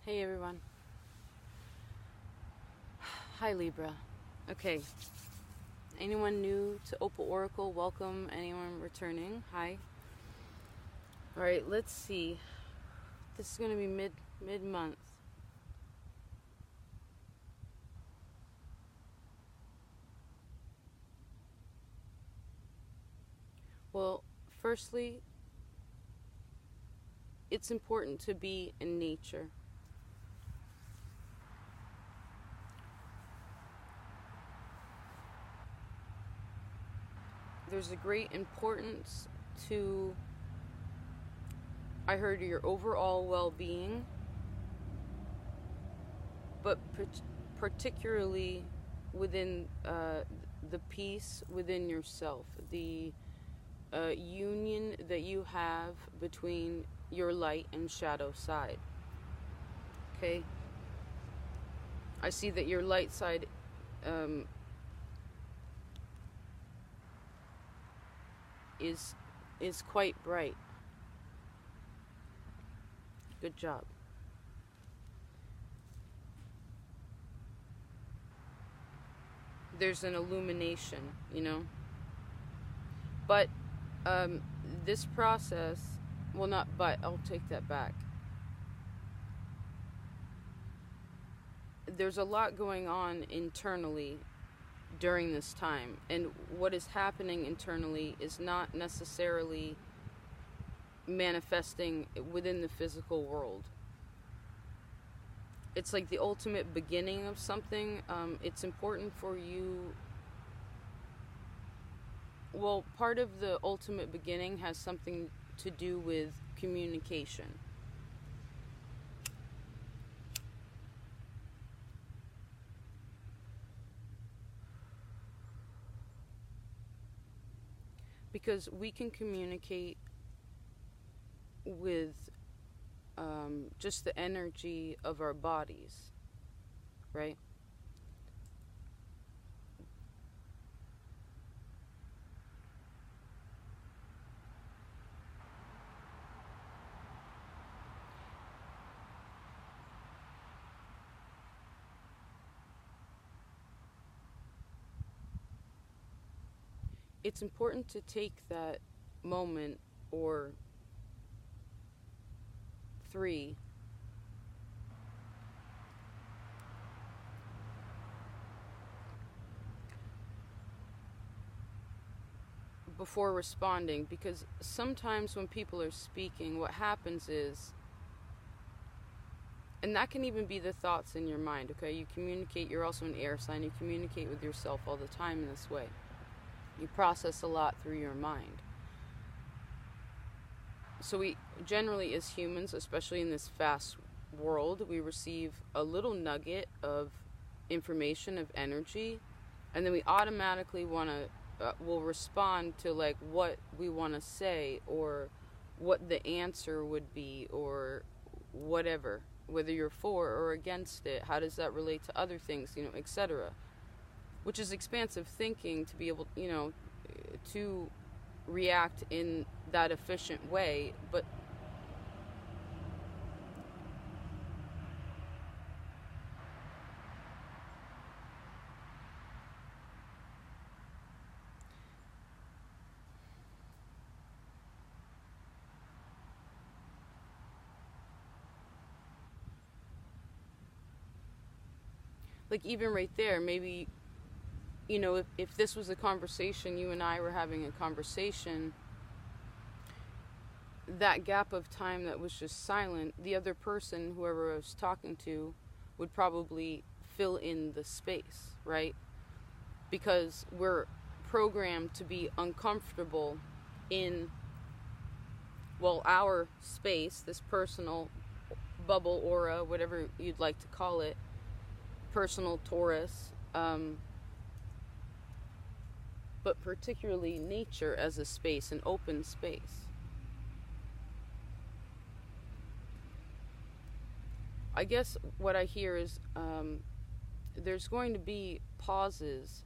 Hey everyone. Hi Libra. Okay. Anyone new to Opal Oracle, welcome. Anyone returning, hi. Alright, let's see. This is going to be mid-month. Well, firstly, it's important to be in nature. There's a great importance to, I heard, your overall well-being, but particularly within the peace within yourself, the union that you have between your light and shadow side. Okay? I see that your light side is quite bright. Good job. There's an illumination, you know? But this process, well, not but, I'll take that back. There's a lot going on internally during this time, and what is happening internally is not necessarily manifesting within the physical world. It's like the ultimate beginning of something. It's important for you. Well, part of the ultimate beginning has something to do with communication. Because we can communicate with just the energy of our bodies, right? It's important to take that moment or 3 before responding, because sometimes when people are speaking, what happens is, and that can even be the thoughts in your mind, okay? You communicate, you're also an air sign, you communicate with yourself all the time in this way. You process a lot through your mind. So we generally, as humans, especially in this fast world, we receive a little nugget of information, of energy, and then we automatically want to, will respond to like what we want to say, or what the answer would be, or whatever, whether you're for or against it, how does that relate to other things, you know, etc. Which is expansive thinking, to be able, you know, to react in that efficient way. But like, even right there, maybe, you know, if this was a conversation, you and I were having a conversation, that gap of time that was just silent, the other person, whoever I was talking to, would probably fill in the space, right? Because we're programmed to be uncomfortable in, well, our space, this personal bubble, aura, whatever you'd like to call it, personal Taurus, but particularly nature as a space, an open space. I guess what I hear is there's going to be pauses.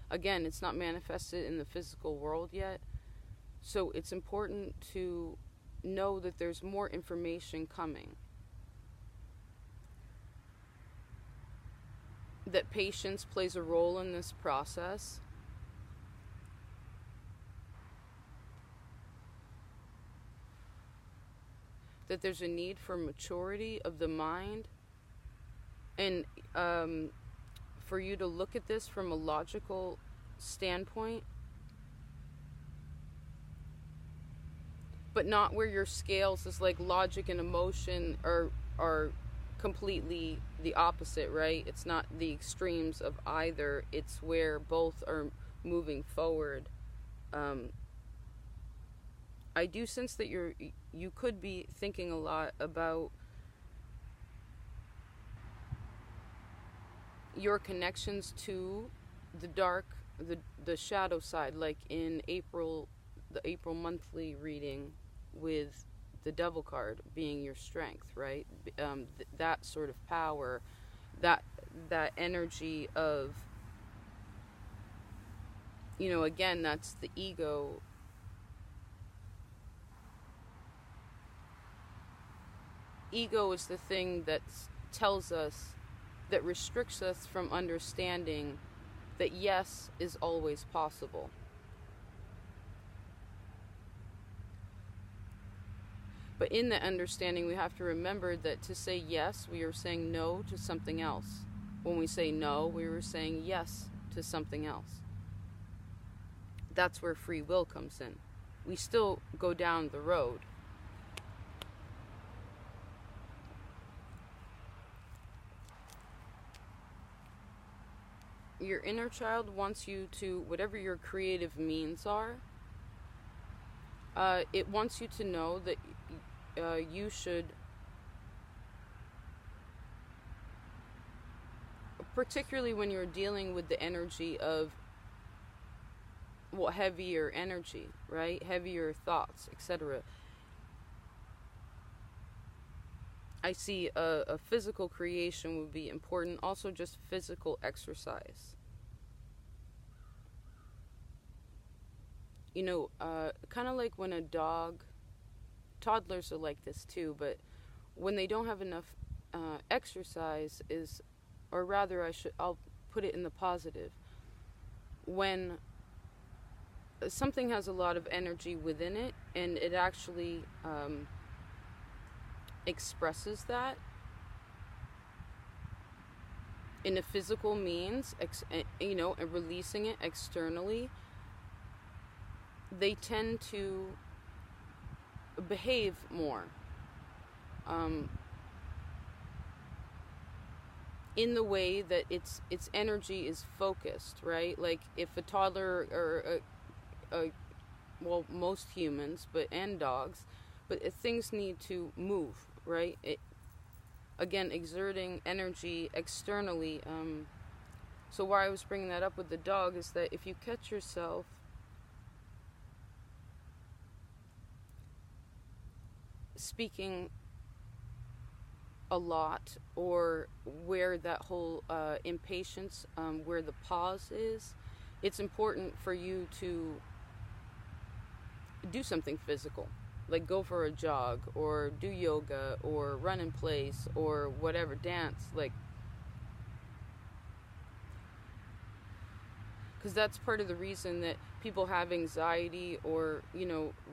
Again, it's not manifested in the physical world yet, so it's important to know that there's more information coming. that patience plays a role in this process. That there's a need for maturity of the mind, and for you to look at this from a logical standpoint, but not where your scales is like logic and emotion are completely the opposite, right? It's not the extremes of either. It's where both are moving forward. I do sense that you could be thinking a lot about your connections to the dark, the shadow side, like in April, the April monthly reading with the devil card being your strength, right? That sort of power, that energy of, again, that's the ego. Ego is the thing that tells us, that restricts us from understanding that yes is always possible. But in that understanding, we have to remember that to say yes, we are saying no to something else. When we say no, we were saying yes to something else. That's where free will comes in. We still go down the road. Your inner child wants you to, whatever your creative means are, it wants you to know that you should, particularly when you're dealing with the energy of, heavier energy, right? Heavier thoughts, etc. I see a physical creation would be important. Also, just physical exercise. Kind of like when a dog, toddlers are like this too, but when they don't have enough exercise or rather I'll put it in the positive. When something has a lot of energy within it and it actually expresses that in a physical means, and releasing it externally, they tend to behave more in the way that its energy is focused, right? Like if a toddler or most humans, and dogs, but things need to move, right? Again, exerting energy externally. So why I was bringing that up with the dog is that if you catch yourself speaking a lot, or where that whole impatience, where the pause is, it's important for you to do something physical, like go for a jog or do yoga or run in place or whatever, dance, because that's part of the reason that people have anxiety or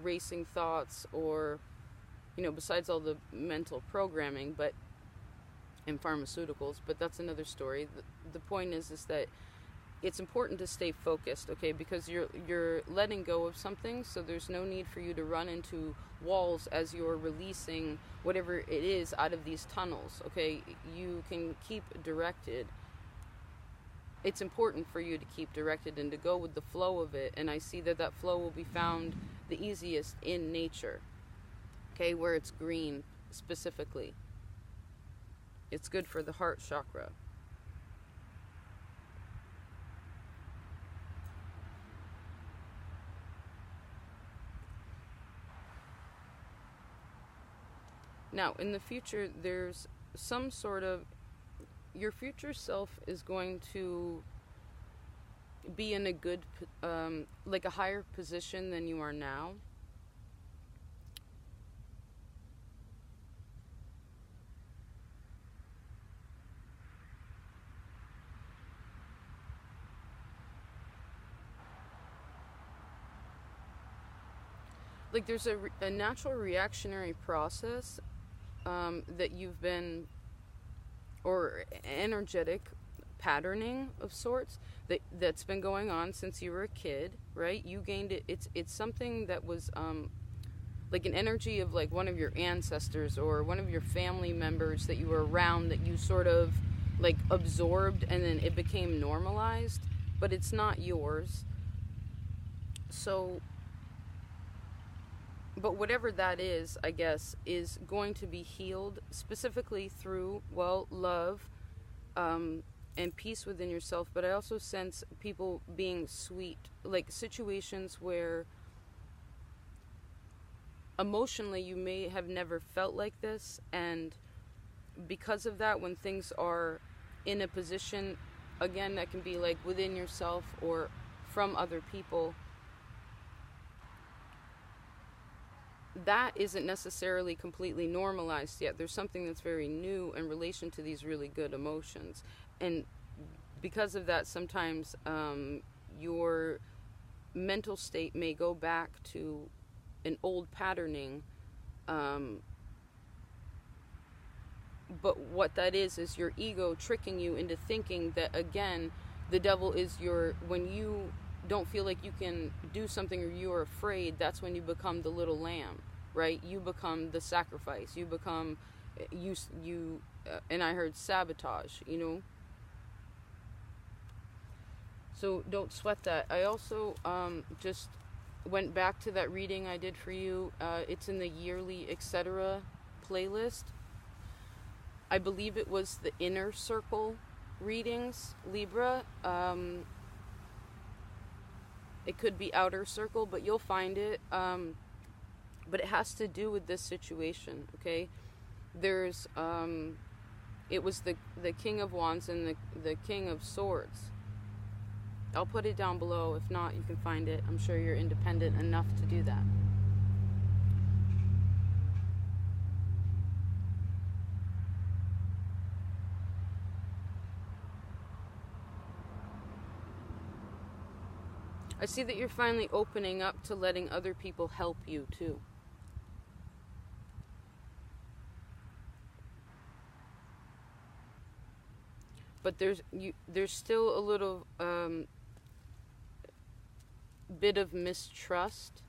racing thoughts, or besides all the mental programming and pharmaceuticals, but that's another story. The point is that it's important to stay focused, okay, because you're letting go of something, so there's no need for you to run into walls as you're releasing whatever it is out of these tunnels, okay? You can keep directed. It's important for you to keep directed and to go with the flow of it, and I see that flow will be found the easiest in nature, okay, where it's green specifically. It's good for the heart chakra. Now, in the future, there's some sort of, your future self is going to be in a good, like a higher position than you are now. like there's a natural reactionary process that you've been, or energetic patterning of sorts that's been going on since you were a kid, right? You gained it. It's something that was like an energy of like one of your ancestors or one of your family members that you were around, that you sort of like absorbed, and then it became normalized, but it's not yours. So, but whatever that is, I guess, is going to be healed specifically through, well, love, and peace within yourself. But I also sense people being sweet, like situations where emotionally you may have never felt like this, and because of that, when things are in a position, again, that can be like within yourself or from other people, that isn't necessarily completely normalized yet. There's something that's very new in relation to these really good emotions, and because of that, sometimes your mental state may go back to an old patterning, but what that is your ego tricking you into thinking that, again, the devil is when you don't feel like you can do something, or you're afraid, that's when you become the little lamb, right? You become the sacrifice, you become and I heard sabotage, so don't sweat that. I also just went back to that reading I did for you. It's in the yearly etc. playlist. I believe it was the inner circle readings, Libra. It could be outer circle, but you'll find it. But it has to do with this situation, okay? There's, it was the King of Wands and the King of Swords. I'll put it down below. If not, you can find it. I'm sure you're independent enough to do that. I see that you're finally opening up to letting other people help you too. But there's still a little bit of mistrust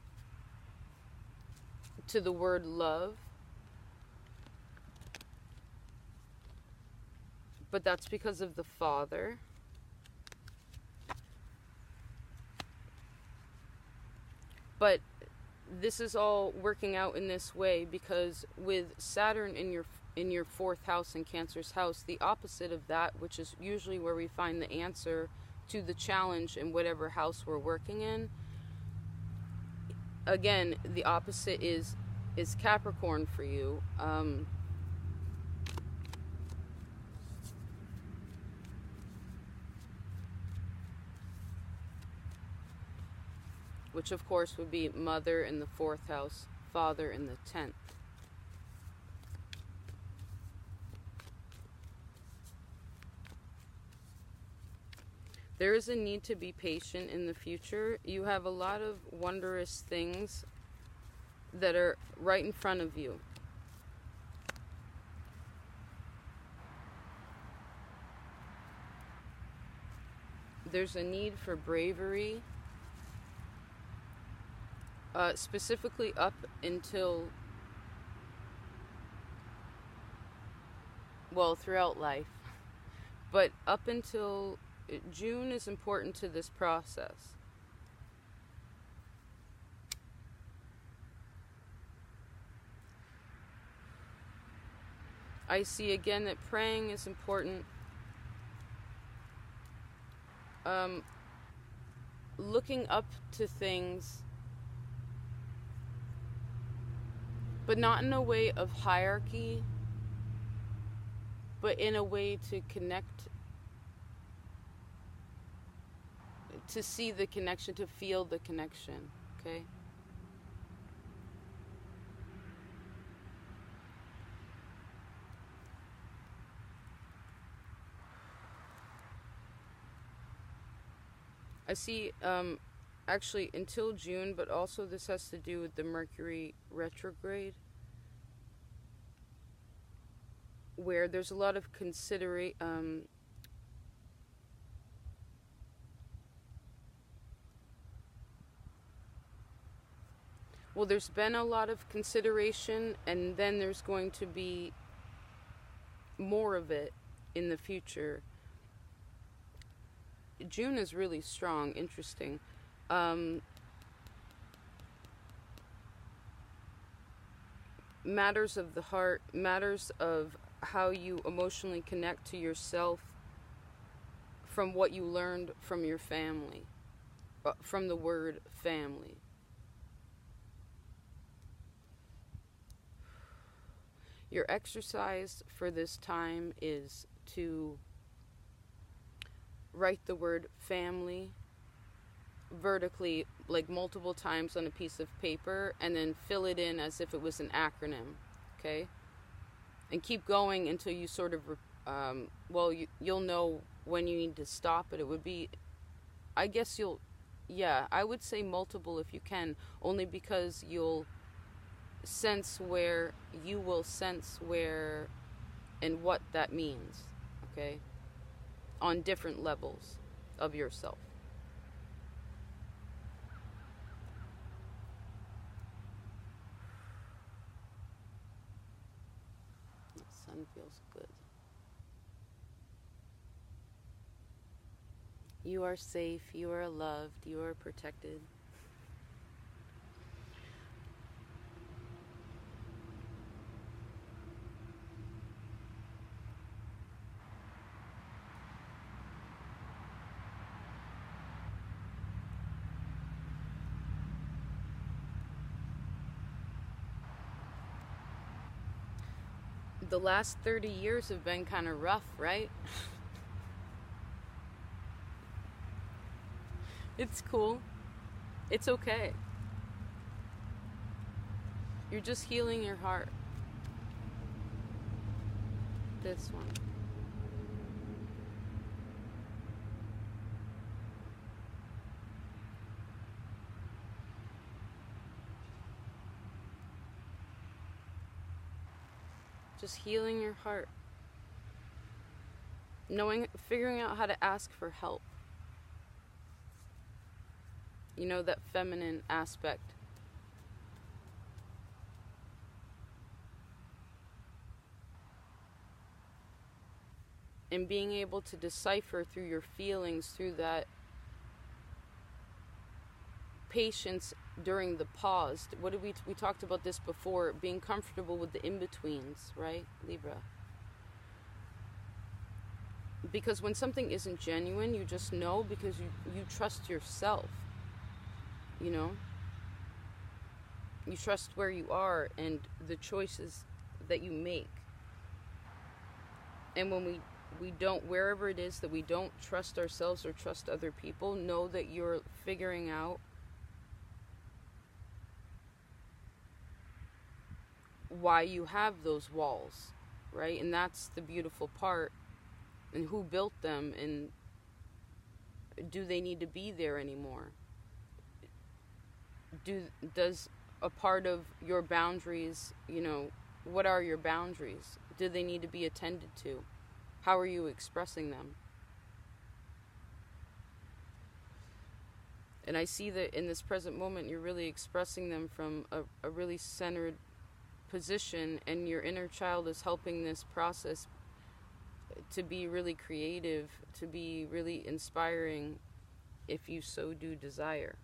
to the word love, but that's because of the father. But this is all working out in this way because with Saturn in your fourth house, in Cancer's house, the opposite of that, which is usually where we find the answer to the challenge in whatever house we're working in. Again, the opposite is Capricorn for you. Which of course would be mother in the fourth house, father in the 10th. There is a need to be patient in the future. You have a lot of wondrous things that are right in front of you. There's a need for bravery, specifically up until, well, throughout life, but up until June is important to this process. I see again that praying is important. Looking up to things, but not in a way of hierarchy, but in a way to connect, to see the connection, to feel the connection, okay? I see actually until June, but also this has to do with the Mercury retrograde, where there's a lot of well, there's been a lot of consideration, and then there's going to be more of it in the future. June is really strong, interesting. Matters of the heart, matters of how you emotionally connect to yourself from what you learned from your family, from the word family. Your exercise for this time is to write the word family vertically, like multiple times on a piece of paper, and then fill it in as if it was an acronym, okay? And keep going until you sort of, you'll know when you need to stop it. It would be, I guess I would say multiple if you can, only because you will sense where and what that means, okay? On different levels of yourself. The sun feels good. You are safe, you are loved, you are protected. The last 30 years have been kind of rough, right? It's cool. It's okay. You're just healing your heart. This one. Just healing your heart. Figuring out how to ask for help. You know, that feminine aspect. And being able to decipher through your feelings, through that patience during the pause. What did we talked about this before, being comfortable with the in-betweens, right, Libra? Because when something isn't genuine, you just know, because you trust yourself, you know? You trust where you are and the choices that you make. And when we don't, wherever it is that we don't trust ourselves or trust other people, know that you're figuring out why you have those walls, right? And that's the beautiful part. And who built them, and do they need to be there anymore? Does a part of your boundaries, you know, what are your boundaries? Do they need to be attended to? How are you expressing them? And I see that in this present moment, you're really expressing them from a really centered position, and your inner child is helping this process to be really creative, to be really inspiring, if you so do desire.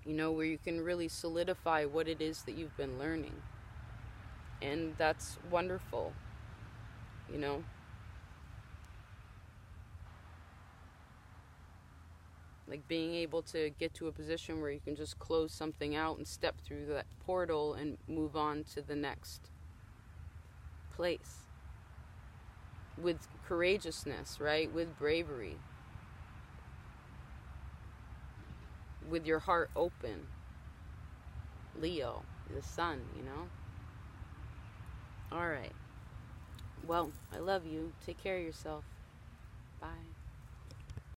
You know, where you can really solidify what it is that you've been learning. And that's wonderful, you know. Like being able to get to a position where you can just close something out and step through that portal and move on to the next place. With courageousness, right? With bravery. With your heart open. Leo, the sun, you know? Alright. Well, I love you. Take care of yourself.